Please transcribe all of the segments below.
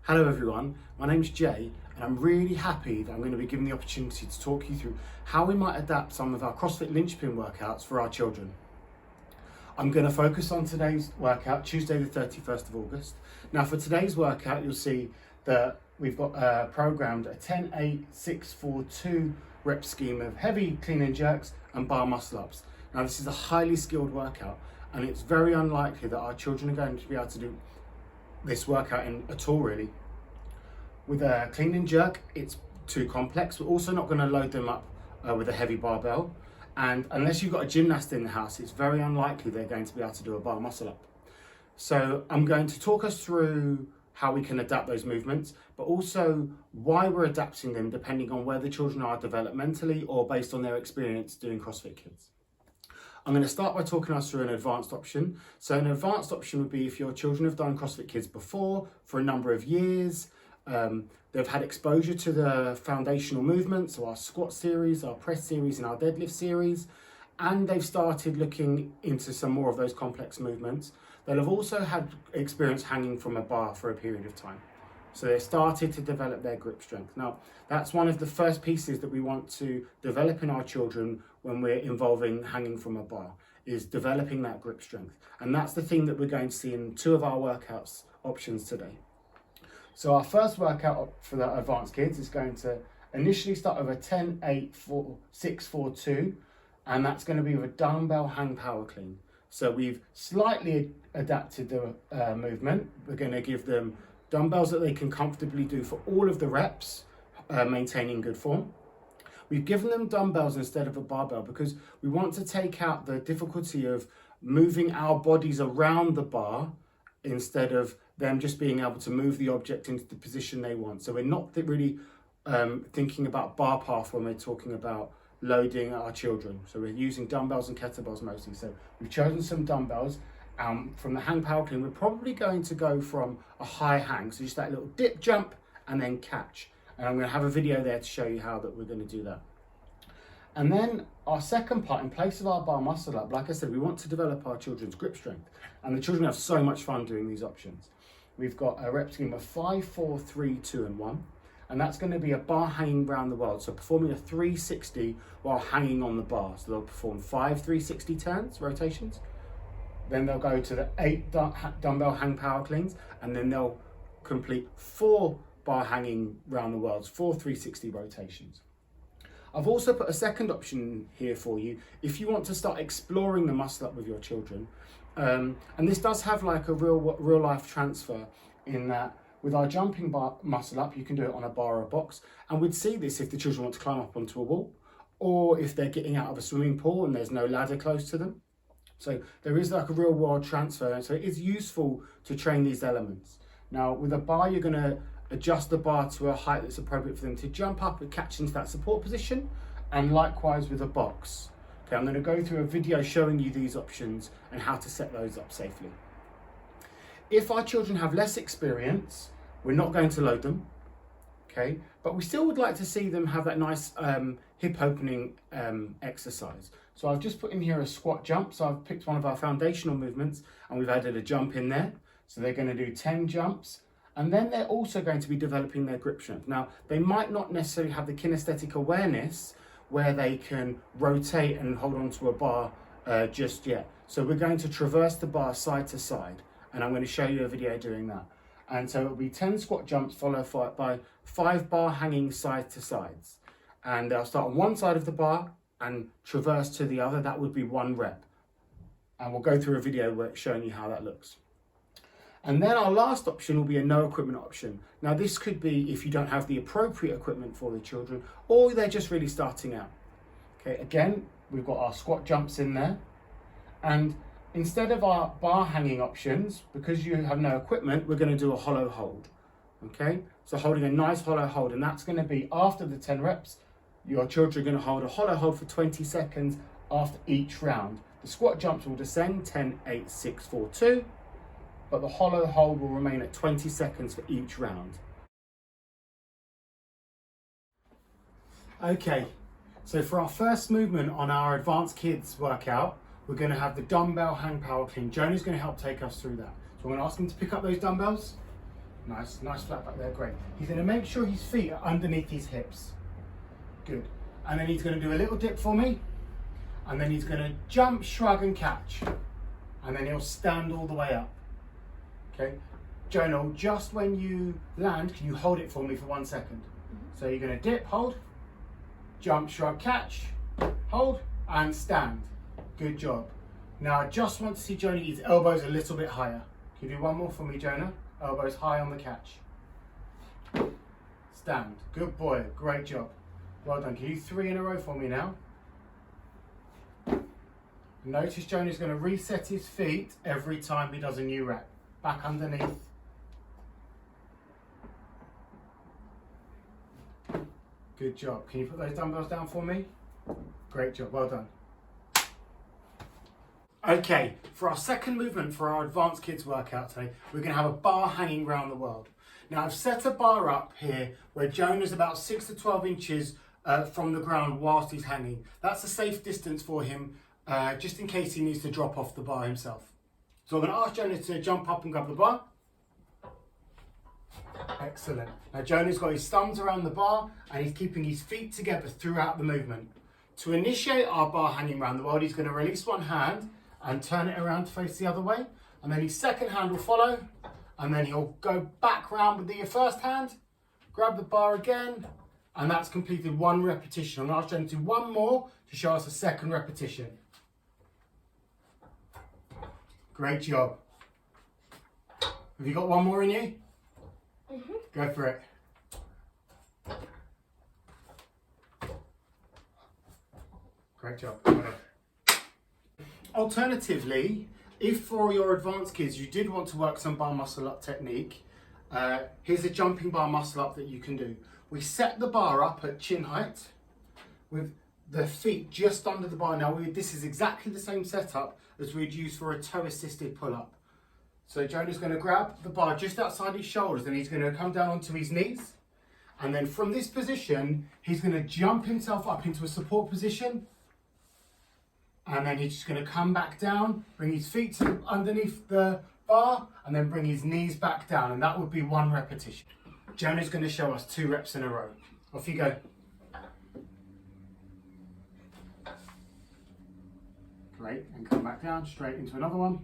Hello everyone, my name's Jay and I'm really happy that I'm going to be given the opportunity to talk you through how we might adapt some of our CrossFit linchpin workouts for our children. I'm going to focus on today's workout, Tuesday the 31st of August. Now for today's workout you'll see that we've got programmed a 10-8-6-4-2 rep scheme of heavy clean and jerks and bar muscle ups. Now this is a highly skilled workout and it's very unlikely that our children are going to be able to do this workout at all really. With a clean and jerk, it's too complex. We're also not going to load them up with a heavy barbell. And unless you've got a gymnast in the house, it's very unlikely they're going to be able to do a bar muscle up. So I'm going to talk us through how we can adapt those movements, but also why we're adapting them depending on where the children are developmentally or based on their experience doing CrossFit Kids. I'm going to start by talking us through an advanced option. So an advanced option would be if your children have done CrossFit Kids before for a number of years, they've had exposure to the foundational movements, so our squat series, our press series and our deadlift series, and they've started looking into some more of those complex movements. They'll have also had experience hanging from a bar for a period of time. So they've started to develop their grip strength. Now, that's one of the first pieces that we want to develop in our children when we're involving hanging from a bar, is developing that grip strength. And that's the thing that we're going to see in two of our workouts options today. So our first workout for the advanced kids is going to initially start with a 10-8-6-4-2, and that's going to be with a dumbbell hang power clean. So we've slightly adapted the movement. We're going to give them dumbbells that they can comfortably do for all of the reps, maintaining good form. We've given them dumbbells instead of a barbell because we want to take out the difficulty of moving our bodies around the bar instead of them just being able to move the object into the position they want. So we're not really thinking about bar path when we're talking about loading our children. So we're using dumbbells and kettlebells mostly. So we've chosen some dumbbells. From the hang power clean, we're probably going to go from a high hang, so just that little dip, jump, and then catch. And I'm going to have a video there to show you how that we're going to do that. And then our second part, in place of our bar muscle up, like I said, we want to develop our children's grip strength. And the children have so much fun doing these options. We've got a rep scheme of 5, 4, 3, 2, and 1. And that's going to be a bar hanging around the world. So performing a 360 while hanging on the bar. So they'll perform 5 360 turns, rotations. Then they'll go to the 8 dumbbell hang power cleans, and then they'll complete 4 bar hanging around the world, 4 360 rotations. I've also put a second option here for you if you want to start exploring the muscle up with your children. And this does have like a real life transfer in that with our jumping bar muscle up, you can do it on a bar or a box. And we'd see this if the children want to climb up onto a wall, or if they're getting out of a swimming pool and there's no ladder close to them. So there is like a real world transfer, and so it is useful to train these elements. Now with a bar, you're going to adjust the bar to a height that's appropriate for them to jump up and catch into that support position, and likewise with a box. Okay, I'm going to go through a video showing you these options and how to set those up safely. If our children have less experience, we're not going to load them, okay? But we still would like to see them have that nice hip opening exercise. So I've just put in here a squat jump. So I've picked one of our foundational movements and we've added a jump in there. So they're going to do 10 jumps. And then they're also going to be developing their grip strength. Now, they might not necessarily have the kinesthetic awareness where they can rotate and hold onto a bar just yet. So we're going to traverse the bar side to side. And I'm going to show you a video doing that. And so it'll be 10 squat jumps followed by 5 bar hanging side to sides. And they'll start on one side of the bar and traverse to the other. That would be 1 rep. And we'll go through a video showing you how that looks. And then our last option will be a no equipment option. Now this could be if you don't have the appropriate equipment for the children, or they're just really starting out. Okay, again, we've got our squat jumps in there. And instead of our bar hanging options, because you have no equipment, we're going to do a hollow hold. Okay, so holding a nice hollow hold, and that's going to be after the 10 reps. Your children are going to hold a hollow hold for 20 seconds after each round. The squat jumps will descend 10, 8, 6, 4, 2, but the hollow hold will remain at 20 seconds for each round. Okay, so for our first movement on our advanced kids workout, we're going to have the dumbbell hang power clean. Jonah's going to help take us through that. So I'm going to ask him to pick up those dumbbells. Nice flat back there, great. He's going to make sure his feet are underneath his hips. Good. And then he's going to do a little dip for me. And then he's going to jump, shrug and catch. And then he'll stand all the way up. Okay. Jonah, just when you land, can you hold it for me for 1 second? So you're going to dip, hold, jump, shrug, catch, hold and stand. Good job. Now I just want to see Jonah get his elbows a little bit higher. Can you do one more for me, Jonah? Elbows high on the catch. Stand. Good boy. Great job. Well done. Can you do 3 in a row for me now? Notice Jonah's going to reset his feet every time he does a new rep. Back underneath. Good job. Can you put those dumbbells down for me? Great job. Well done. Okay, for our second movement for our advanced kids workout today, we're going to have a bar hanging around the world. Now I've set a bar up here where Jonah's about 6 to 12 inches from the ground whilst he's hanging. That's a safe distance for him, just in case he needs to drop off the bar himself. So I'm going to ask Jonah to jump up and grab the bar. Excellent. Now Jonah's got his thumbs around the bar and he's keeping his feet together throughout the movement. To initiate our bar hanging around the world, he's going to release one hand and turn it around to face the other way. And then his second hand will follow. And then he'll go back round with the first hand, grab the bar again, and that's completed 1 repetition. I'm going to ask Jonah to do 1 more to show us a second repetition. Great job. Have you got 1 more in you? Mm-hmm. Go for it. Great job. Alternatively, if for your advanced kids you did want to work some bar muscle up technique, here's a jumping bar muscle up that you can do. We set the bar up at chin height with the feet just under the bar. Now this is exactly the same setup as we'd use for a toe assisted pull up. So Jonah's going to grab the bar just outside his shoulders and he's going to come down onto his knees. And then from this position, he's going to jump himself up into a support position. And then he's just going to come back down, bring his feet to underneath the bar, and then bring his knees back down. And that would be 1 repetition. Jonah's going to show us 2 reps in a row. Off you go. Great. And come back down, straight into another one.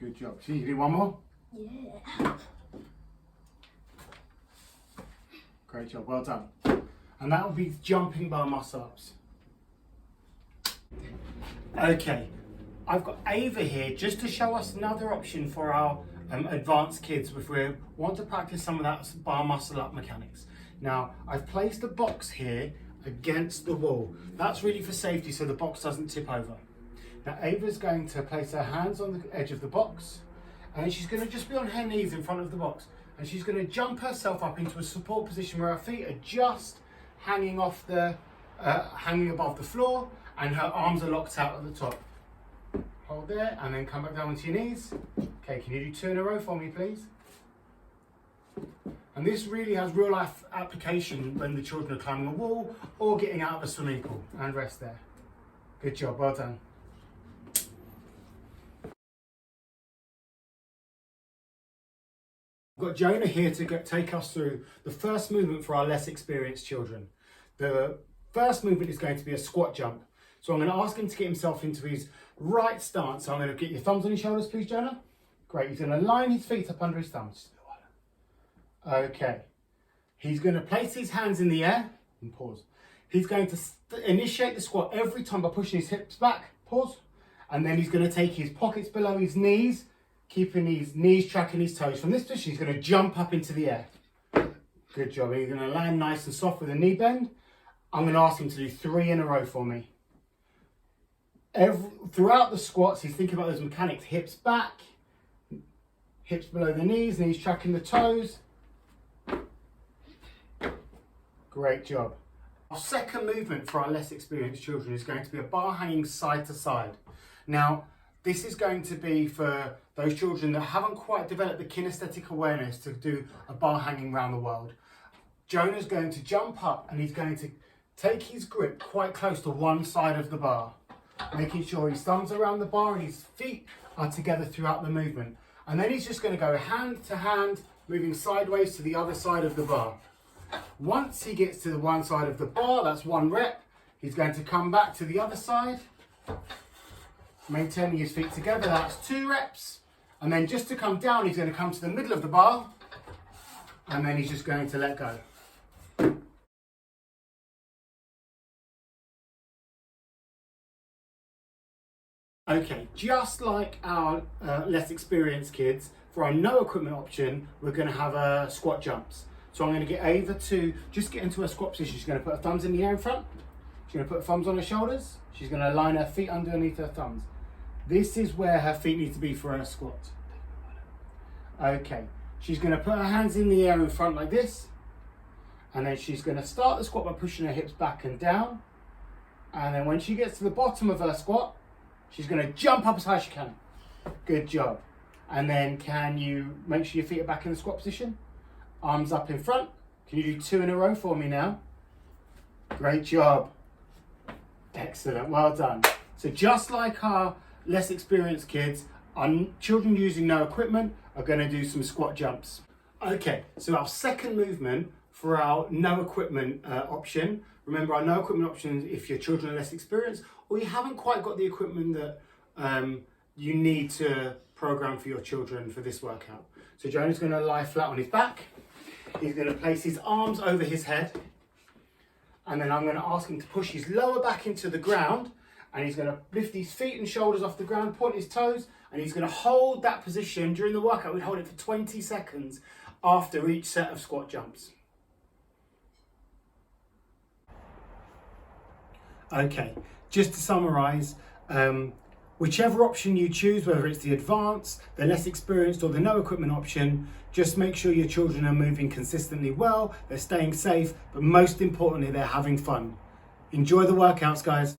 Good job. See, you do 1 more? Yeah. Great job. Well done. And that will be jumping bar muscle ups. Okay, I've got Ava here just to show us another option for our advanced kids if we want to practice some of that bar muscle up mechanics. Now, I've placed a box here against the wall. That's really for safety so the box doesn't tip over. Now, Ava's going to place her hands on the edge of the box and she's going to just be on her knees in front of the box and she's going to jump herself up into a support position where her feet are just hanging off the, hanging above the floor. And her arms are locked out at the top. Hold there and then come back down onto your knees. Okay, can you do 2 in a row for me, please? And this really has real life application when the children are climbing a wall or getting out of a swimming pool. And rest there. Good job, well done. I've got Jonah here to take us through the first movement for our less experienced children. The first movement is going to be a squat jump. So I'm going to ask him to get himself into his right stance. So I'm going to get your thumbs on your shoulders, please, Jonah. Great. He's going to line his feet up under his thumbs. Okay. He's going to place his hands in the air and pause. He's going to initiate the squat every time by pushing his hips back. Pause. And then he's going to take his pockets below his knees, keeping his knees tracking his toes. From this position, he's going to jump up into the air. Good job. He's going to land nice and soft with a knee bend. I'm going to ask him to do 3 in a row for me. Throughout the squats, he's thinking about those mechanics. Hips back, hips below the knees, knees tracking the toes. Great job. Our second movement for our less experienced children is going to be a bar hanging side to side. Now, this is going to be for those children that haven't quite developed the kinesthetic awareness to do a bar hanging around the world. Jonah's going to jump up and he's going to take his grip quite close to one side of the bar, making sure his thumbs are around the bar and his feet are together throughout the movement. And then he's just going to go hand to hand, moving sideways to the other side of the bar. Once he gets to the one side of the bar, that's 1 rep, he's going to come back to the other side, maintaining his feet together, that's 2 reps. And then just to come down, he's going to come to the middle of the bar, and then he's just going to let go. Okay, just like our less experienced kids, for our no equipment option, we're going to have squat jumps. So I'm going to get Ava to just get into a squat position. She's going to put her thumbs in the air in front. She's going to put her thumbs on her shoulders. She's going to line her feet underneath her thumbs. This is where her feet need to be for her squat. Okay, she's going to put her hands in the air in front like this. And then she's going to start the squat by pushing her hips back and down. And then when she gets to the bottom of her squat, she's going to jump up as high as she can. Good job. And then can you make sure your feet are back in the squat position? Arms up in front. Can you do 2 in a row for me now? Great job. Excellent, well done. So just like our less experienced kids, our children using no equipment are going to do some squat jumps. Okay, so our second movement for our no equipment option. Remember, our no equipment option is if your children are less experienced or you haven't quite got the equipment that you need to program for your children for this workout. So Jonah's going to lie flat on his back. He's going to place his arms over his head. And then I'm going to ask him to push his lower back into the ground. And he's going to lift his feet and shoulders off the ground, point his toes. And he's going to hold that position during the workout. We hold it for 20 seconds after each set of squat jumps. Okay, just to summarise, whichever option you choose, whether it's the advanced, the less experienced or the no equipment option, just make sure your children are moving consistently well, they're staying safe, but most importantly, they're having fun. Enjoy the workouts, guys.